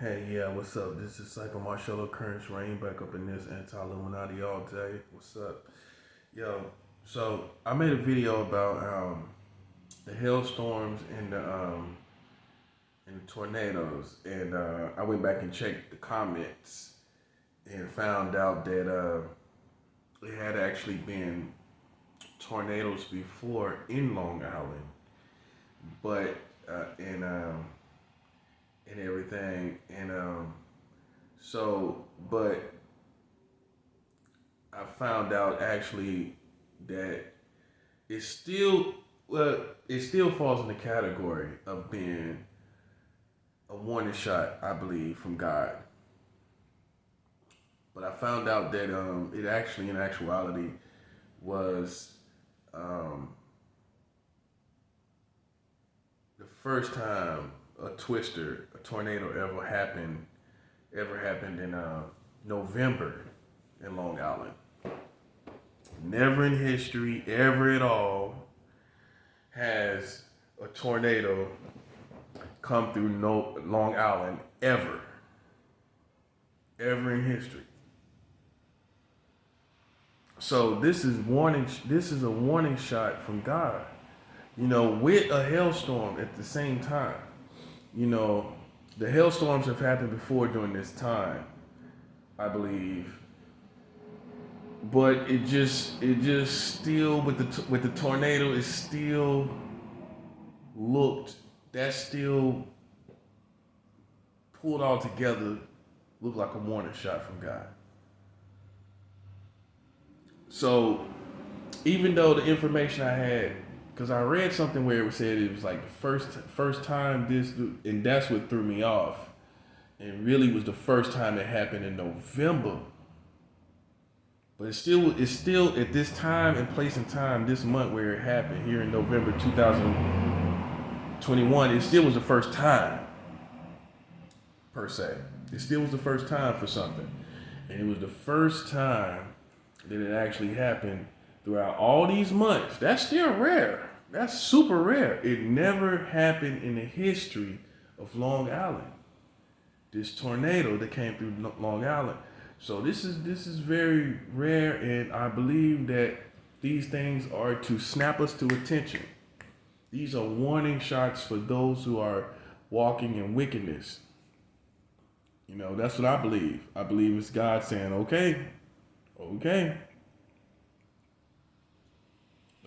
Hey, yeah, what's up? This is Psycho Marshall Occurrence Rain back up in this anti-Illuminati all day. What's up? Yo, so I made a video about the hailstorms and the tornadoes, and I went back and checked the comments and found out that it had actually been tornadoes before in Long Island, but and and everything, and but I found out actually that it still it still falls in the category of being a warning shot, I believe, from God. But I found out that it actually, in actuality, was um, the first time a tornado ever happened in November in Long Island. Never in history, ever at all, has a tornado come through Long Island ever in history. So this is warning. This is a warning shot from God. With a hailstorm at the same time. You know, the hailstorms have happened before during this time, I believe. But it just still with the tornado, it still looked that still pulled all together looked like a warning shot from God. So even though the information I had, because I read something where it said it was like the first time this, and that's what threw me off. It really was the first time it happened in November, but it's still at this time and place and time this month where it happened here in November 2021. It still was the first time per se. It still was the first time for something, and it was the first time that it actually happened throughout all these months. That's still rare. That's super rare. It never happened in the history of Long Island. This tornado that came through Long Island. So this is very rare, and I believe that these things are to snap us to attention. These are warning shots for those who are walking in wickedness. That's what I believe. I believe it's God saying, okay, okay,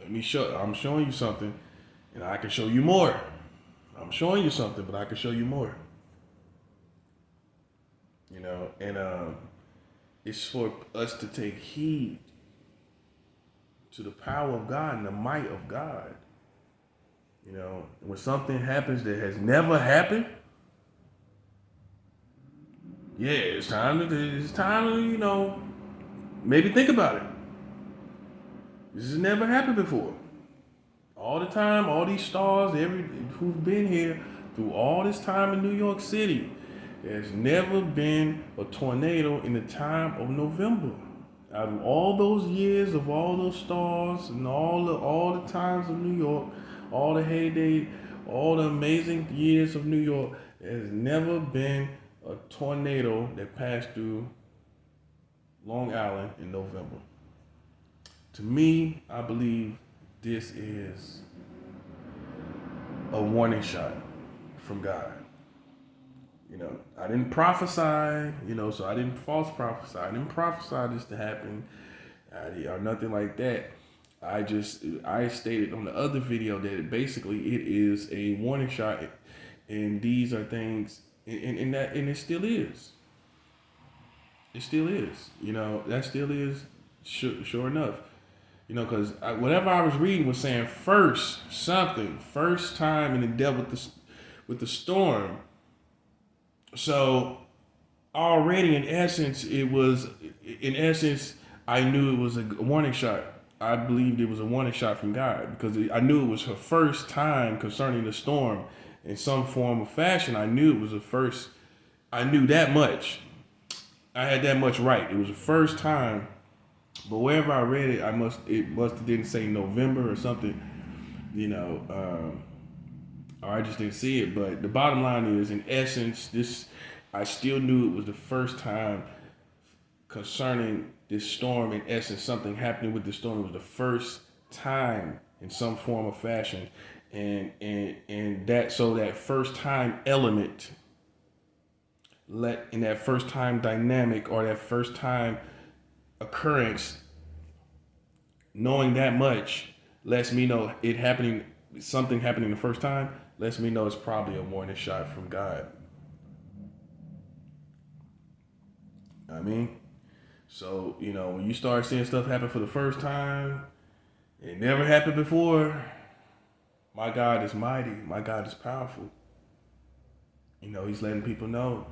I'm showing you something, and I can show you more. I'm showing you something, but I can show you more. And it's for us to take heed to the power of God and the might of God. When something happens that has never happened, yeah, it's time to maybe think about it. This has never happened before. All the time, all these stars, who've been here through all this time in New York City, there's never been a tornado in the time of November. Out of all those years of all those stars and all the times of New York, all the heyday, all the amazing years of New York, there's never been a tornado that passed through Long Island in November. To me, I believe this is a warning shot from God. I didn't prophesy, so I didn't false prophesy. I didn't prophesy this to happen or nothing like that. I stated on the other video that basically it is a warning shot, and these are things, and it still is. It still is. That still is sure enough. Because whatever I was reading was saying first time in the dealt with the storm. So already in essence, I knew it was a warning shot. I believed it was a warning shot from God because I knew it was her first time concerning the storm in some form or fashion. I knew it was the first. I knew that much. I had that much right. It was the first time. But wherever I read it, it must have didn't say November or something, or I just didn't see it. But the bottom line is, in essence, this I still knew it was the first time concerning this storm. In essence, something happening with the storm. It was the first time in some form or fashion, and that, so that first time element, let in that first time dynamic, or that first time occurrence, knowing that much lets me know it happening. Something happening the first time lets me know it's probably a warning shot from God. I mean, so when you start seeing stuff happen for the first time, it never happened before. My God is mighty. My God is powerful. He's letting people know,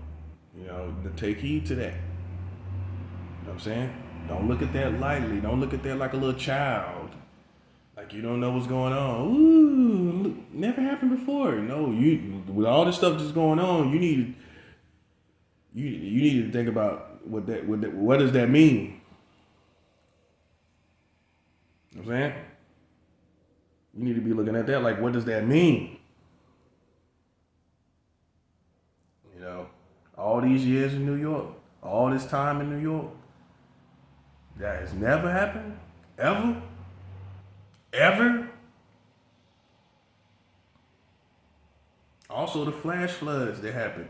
to take heed to that. You know what I'm saying? Don't look at that lightly. Don't look at that like a little child. Like you don't know what's going on. Ooh, look, never happened before. No, you, with all this stuff that's going on, you need to think about what does that mean? You know what I'm saying? You need to be looking at that like, what does that mean? All these years in New York, all this time in New York, that has never happened, ever, ever. Also, the flash floods that happened,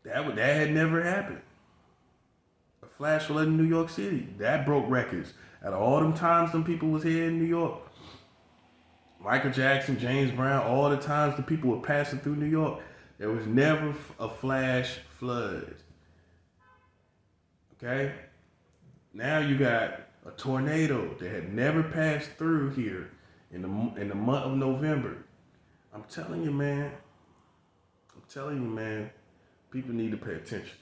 that had never happened. A flash flood in New York City, that broke records. Out of all them times them people was here in New York, Michael Jackson, James Brown, all the times the people were passing through New York, there was never a flash flood. Okay? Now you got a tornado that had never passed through here in the month of November. I'm telling you, man. People need to pay attention.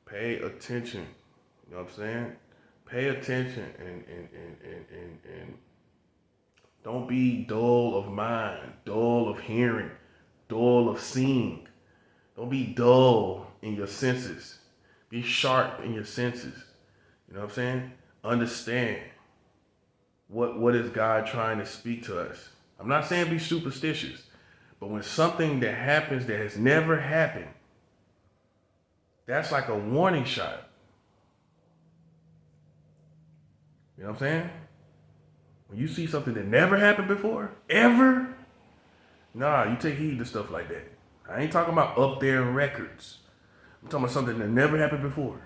Pay attention. You know what I'm saying? Pay attention and don't be dull of mind, dull of hearing, dull of seeing. Don't be dull in your senses. Be sharp in your senses. You know what I'm saying? Understand what is God trying to speak to us. I'm not saying be superstitious, but when something that happens that has never happened, that's like a warning shot. You know what I'm saying? When you see something that never happened before, ever, nah, you take heed to stuff like that. I ain't talking about up there in records. I'm talking about something that never happened before.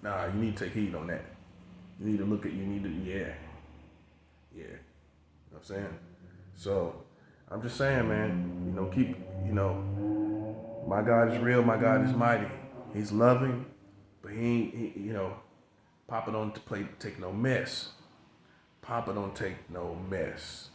Nah, you need to take heed on that. You need to look at, yeah. You know what I'm saying? So, I'm just saying, man, my God is real, my God is mighty. He's loving, but Papa don't take no mess. Papa don't take no mess.